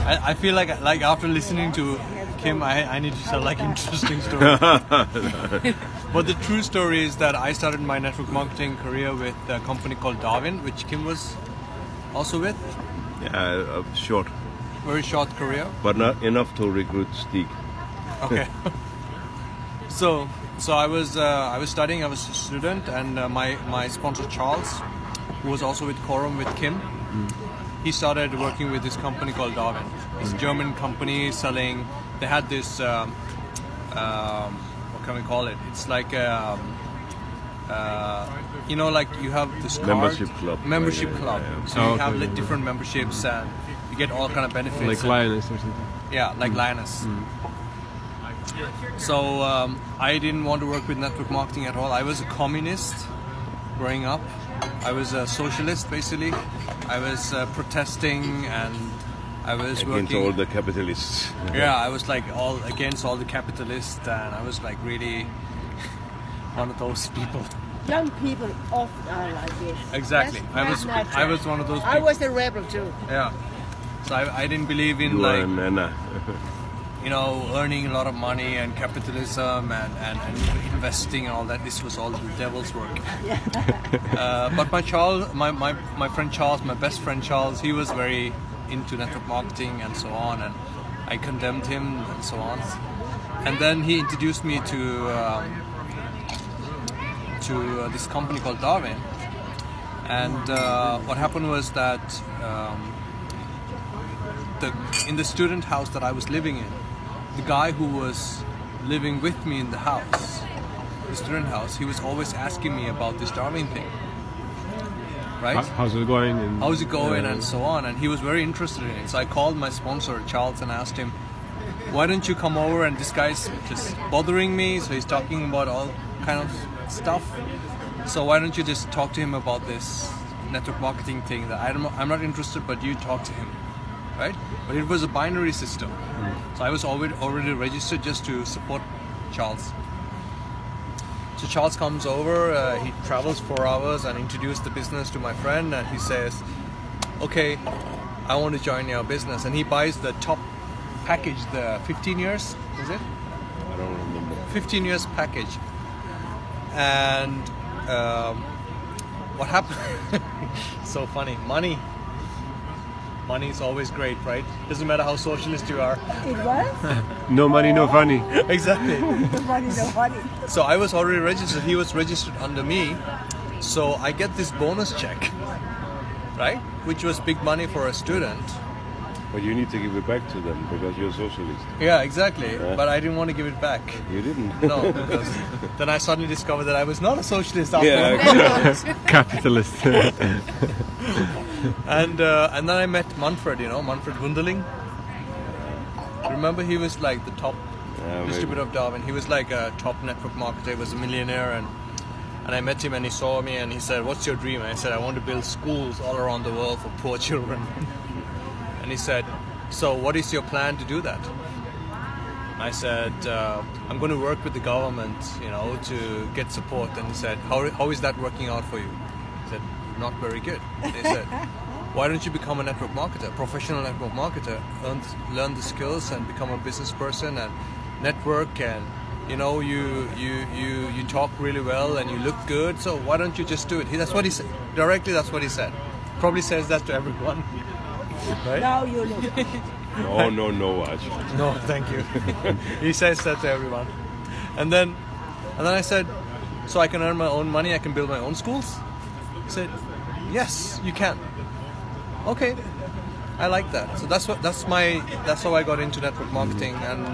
I feel like after listening to Kim, I need to tell like interesting stories. But the true story is that I started my network marketing career with a company called Darwin, which Kim was also with. Yeah, short. Very short career. But not enough to recruit Stig. Okay. So I was studying. I was a student, and my sponsor Charles, who was also with Quorum with Kim, he started working with this company called Darwin. It's a German company selling. They had this. What can we call it? It's like you know, like you have this card, membership club. Yeah. So you have like different memberships, and you get all kind of benefits. Like Lioness or something. Yeah, like Lioness. So I didn't want to work with network marketing at all. I was a communist growing up. I was a socialist basically. I was protesting, and I was against working all the capitalists. Yeah, I was like all against all the capitalists, and I was like really one of those people. Young people often are like this. Exactly. That's I was one of those people. I was a rebel too. Yeah. So I didn't believe in You like are Nana. you know, earning a lot of money and capitalism and investing and all that. This was all the devil's work. But my friend Charles, my best friend Charles, he was very into network marketing and so on, and I condemned him and so on. And then he introduced me to this company called Darwin. And what happened was that in the student house that I was living in, the guy who was living with me in the house, the student house, he was always asking me about this Darwin thing. Right? How's it going? And, how's it going and so on, and he was very interested in it. So I called my sponsor Charles and asked him, why don't you come over, and this guy's just bothering me, so he's talking about all kind of stuff, so why don't you just talk to him about this network marketing thing that I'm not interested, but you talk to him, right? But it was a binary system, so I was already registered just to support Charles. So Charles comes over, he travels 4 hours and introduced the business to my friend, and he says, okay, I want to join your business, and he buys the top package, the 15 years, is it? I don't remember. 15 years package. And what happened? So funny. Money is always great, right? Doesn't matter how socialist you are. It was? no money, no funny. Exactly. No money, no funny. So I was already registered. He was registered under me. So I get this bonus check, right? Which was big money for a student. But you need to give it back to them because you're a socialist. Yeah, exactly. But I didn't want to give it back. You didn't? No, because then I suddenly discovered that I was not a socialist after Yeah, all. exactly. Capitalist. And then I met Manfred, you know, Manfred Wunderling. Remember, he was like the top distributor of Darwin. He was like a top network marketer. He was a millionaire, and I met him, and he saw me, and he said, "What's your dream?" And I said, "I want to build schools all around the world for poor children." And he said, "So what is your plan to do that?" I said, "I'm going to work with the government, you know, to get support." And he said, "How is that working out for you?" I said, "Not very good." They said, "Why don't you become a network marketer, professional network marketer, learn the skills and become a business person and network, and you know, you talk really well and you look good, so why don't you just do it?" That's what he said. Directly, that's what he said. Probably says that to everyone. Right? Now you look. No, Aj. No, thank you. He says that to everyone. And then I said, "So I can earn my own money, I can build my own schools?" He said, "Yes, you can." Okay, I like that. So that's how I got into network marketing, and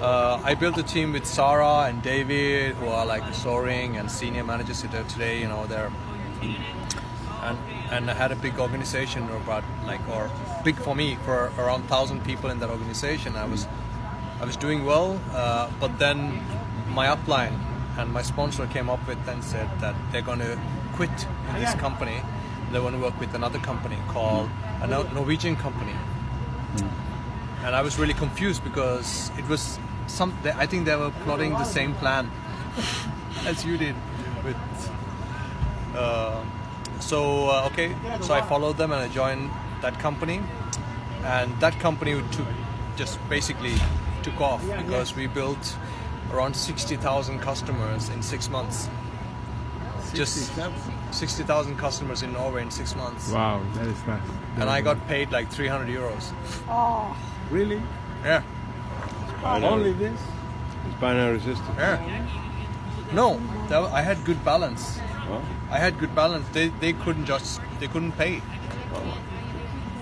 I built a team with Sarah and David, who are like soaring and senior managers today. You know, they're and I had a big organization, or big for me, for around 1,000 people in that organization. I was doing well, but then my upline and my sponsor came up with and said that they're going to quit in this company. They want to work with another company called a Norwegian company. And I was really confused because it was I think they were plotting the same plan as you did with. So I followed them and I joined that company, and that company just basically took off because we built around 60,000 customers in 6 months. Just 60,000 customers in Norway in 6 months. Wow, that is fast. And I got paid like 300 euros. Oh, Really? Yeah. Only this? It's binary system. Yeah. No, I had good balance. Huh? I had good balance. They couldn't pay.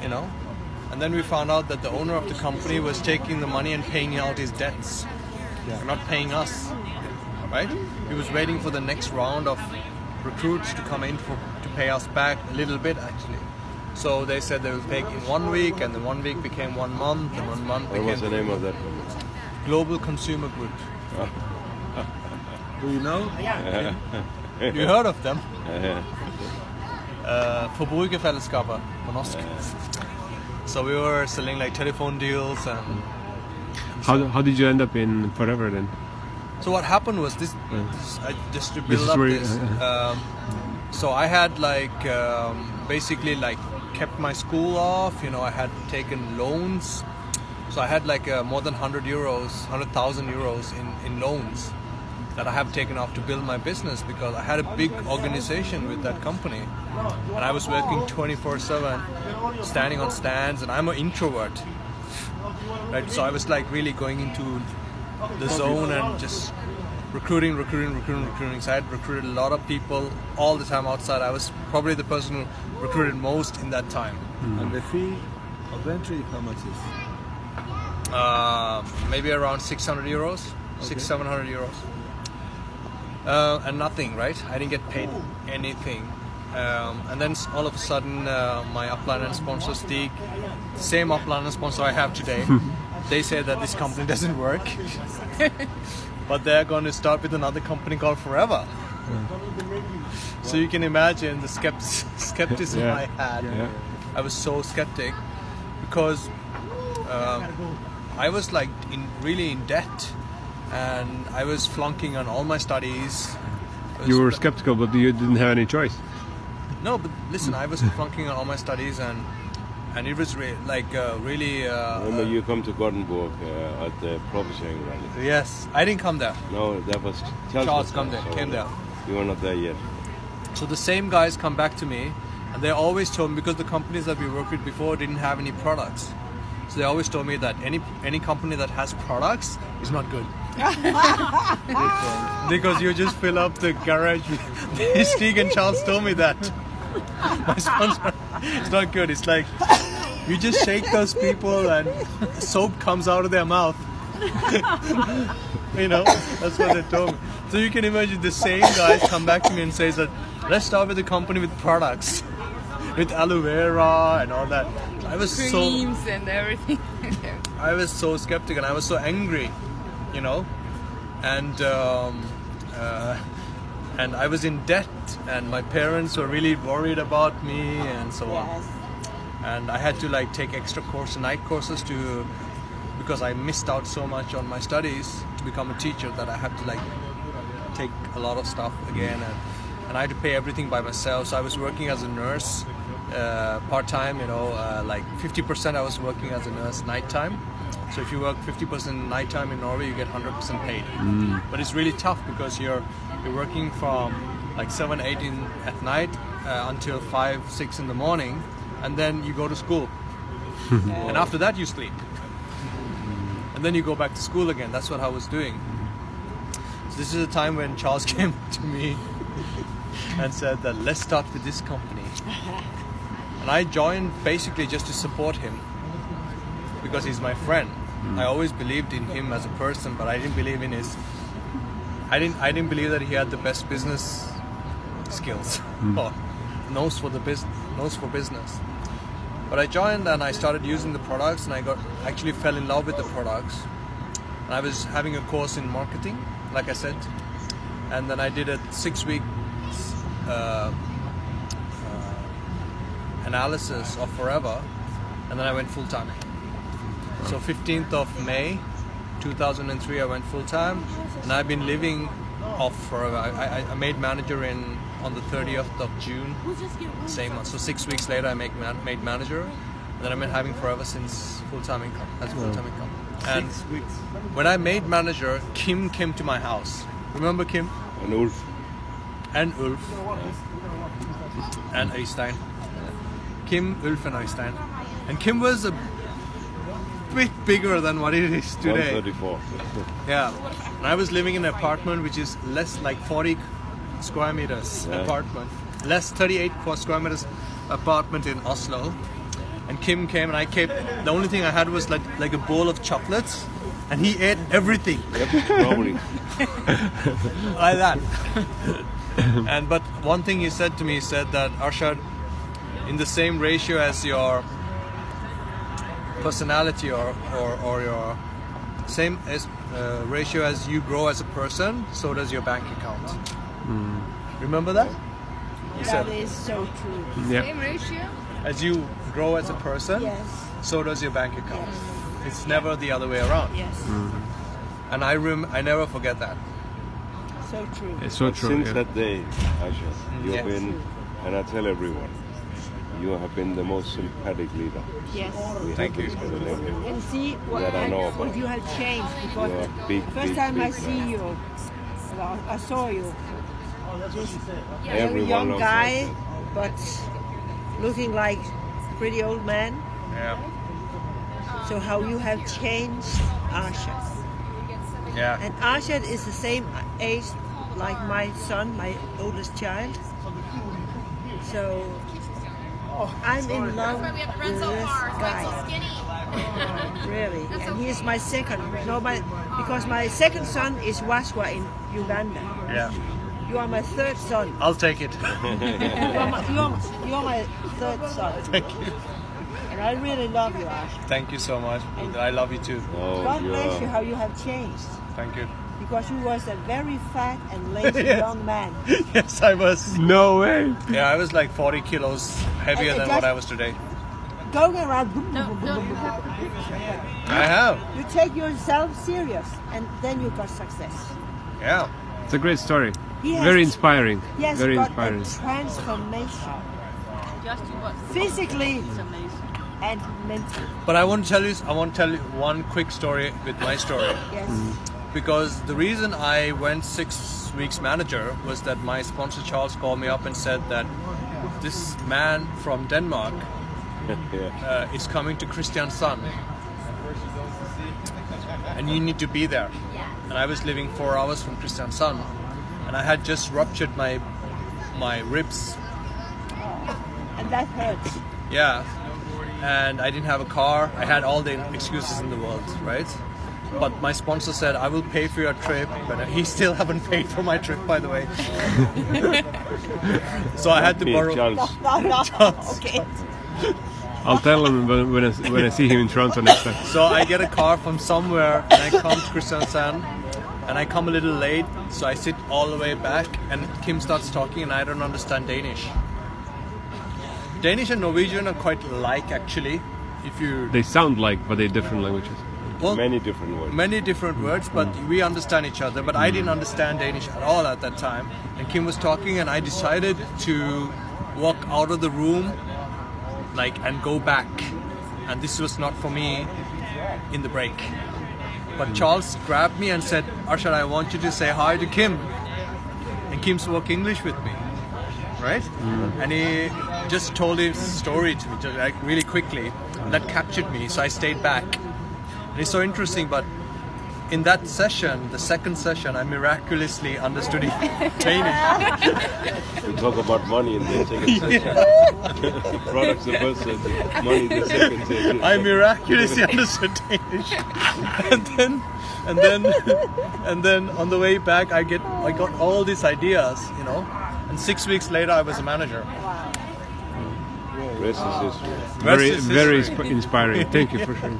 You know? And then we found out that the owner of the company was taking the money and paying out his debts. Not paying us. Right? He was waiting for the next round of recruits to come in to pay us back a little bit actually. So they said they would pay in 1 week, and then 1 week became 1 month, and 1 month became... What was the name of that company? Global Consumer Group. Do you know? You heard of them? Forbrukerfellesskapet på norsk. So we were selling like telephone deals and... How did you end up in Forever then? So what happened was this just to build up this. So I had like basically like kept my school off. You know, I had taken loans. So I had like more than 100,000 euros in loans that I have taken off to build my business because I had a big organization with that company, and I was working 24/7, standing on stands, and I'm an introvert. Right, so I was like really going into the zone and just recruiting. So I had recruited a lot of people all the time outside. I was probably the person who recruited most in that time. And the fee of entry, how much is? Maybe around 600 euros, 600-700 euros. And nothing, right? I didn't get paid anything. And then all of a sudden, my Upland sponsor, Stig, same Upland sponsor I have today, they said that this company doesn't work. But they're going to start with another company called Forever. So you can imagine the skepticism I had. I was so skeptic because I was like really in debt, and I was flunking on all my studies. You were skeptical, but you didn't have any choice. No, but listen, I was flunking on all my studies, and it was really. Remember, you come to Gothenburg at the Professional Rally. Yes, I didn't come there. No, that was Charles came there. You were not there yet. So the same guys come back to me, and they always told me, because the companies that we worked with before didn't have any products. So they always told me that any company that has products is not good. Because you just fill up the garage. Stig and Charles told me that. My sponsor, it's not good. It's like you just shake those people and soap comes out of their mouth. You know, that's what they told me. So you can imagine the same guys come back to me and say that let's start with a company with products, with aloe vera and all that. I was creams and everything. I was so skeptical and I was so angry, you know, and I was in debt, and my parents were really worried about me and so on. And I had to like take extra night courses because I missed out so much on my studies to become a teacher that I had to like take a lot of stuff again, and I had to pay everything by myself. So I was working as a nurse part-time, you know, like 50% I was working as a nurse nighttime. So if you work 50% nighttime in Norway, you get 100% paid. But it's really tough because you're working from like 7, 8 at night until 5, 6 in the morning, and then you go to school. And after that you sleep. And then you go back to school again. That's what I was doing. So this is a time when Charles came to me and said that let's start with this company. And I joined basically just to support him because he's my friend. I always believed in him as a person, but I didn't believe in his. I didn't believe that he had the best business skills or knows for business. But I joined and I started using the products, and I actually fell in love with the products. And I was having a course in marketing, like I said, and then I did a 6-week analysis of Forever, and then I went full time. So 15th of May 2003 I went full time, and I've been living off Forever. I made manager on the 30th of June, same month. So 6 weeks later I made manager, that I've been having forever since full-time income, as full-time income. And 6 weeks. when I made manager, Kim came to my house. Remember Kim? And Ulf. And Ulf. And Øystein. Kim, Ulf and Øystein. And Kim was a bit bigger than what it is today. 134. Yeah. And I was living in an apartment which is less like 40 square meters apartment. Less 38 square meters apartment in Oslo. And Kim came and I kept, the only thing I had was like a bowl of chocolates. And he ate everything. Yep, probably. Like that. But one thing he said to me, he said that Arshad, in the same ratio as your personality or your same as ratio as you grow as a person, so does your bank account. Remember that? He That said, is so true. Yeah. Same ratio? as you grow as a person, Yes. so does your bank account. Yes. It's never the other way around. Yes. And I never forget that. So true. It's so true. Since yeah. that day, Asha, you've Yes. been, and I tell everyone, you have been the most sympathetic leader Yes. we Thank have you. in Scandinavia. And see what, That I know about. what you have changed, because You are the big, first big, time I big see man. you, well, I saw you, just a Everyone young knows guy, that. but looking like a pretty old man. Yeah. So how you have changed Arshad. Yeah. And Arshad is the same age like my son, my oldest child. So I'm in love That's why we haven't run with so this far. That's why I'm so guy, skinny. really. And he is my second. No, because my second son is Waswa in Uganda. Yeah. You are my third son. I'll take it. You are my third son. Thank you. And I really love you, Arshad. Thank you so much. I love you too. Oh, God you bless you are. how you have changed. Thank you. Because you was a very fat and lazy Yes. young man. Yes, I was. No way. Yeah, I was like 40 kilos heavier And than just- what I was today. Going around, I have. you take yourself serious, and then you got success. Yeah. It's a great story. He has- Very inspiring. He has Very got inspiring. a transformation, Just what? physically It's amazing. and mentally. But I want to tell you one quick story with my story. Yes. Because the reason I went 6 weeks manager was that my sponsor Charles called me up and said that this man from Denmark Yeah. is coming to Kristiansand and you need to be there. And I was living 4 hours from Kristiansand and I had just ruptured my ribs. And that hurts. Yeah. And I didn't have a car. I had all the excuses in the world, right? But my sponsor said, I will pay for your trip, but he still haven't paid for my trip, by the way. So I had to Me, borrow. Charles. No, okay. I'll tell him when I see him in Toronto next time. So I get a car from somewhere and I come to Kristiansand and I come a little late. So I sit all the way back and Kim starts talking and I don't understand Danish. Danish and Norwegian are quite alike actually. If you They sound like, but they're different languages. well, Many different words. many different words, but we understand each other. But I didn't understand Danish at all at that time. And Kim was talking, and I decided to walk out of the room, and go back. And this was not for me in the break. But Charles grabbed me and said, Arshad, I want you to say hi to Kim. And Kim spoke English with me, right? And he just told his story to me, just really quickly. And that captured me, so I stayed back. And it's so interesting, but in that session, the second session, I miraculously understood Danish. We talk about money in the second session. Products the first session, money the second session. I miraculously understood Danish. And then on the way back, I got all these ideas, And 6 weeks later, I was a manager. Rest is history. Very, Rest is very history. inspiring. Thank you for sharing.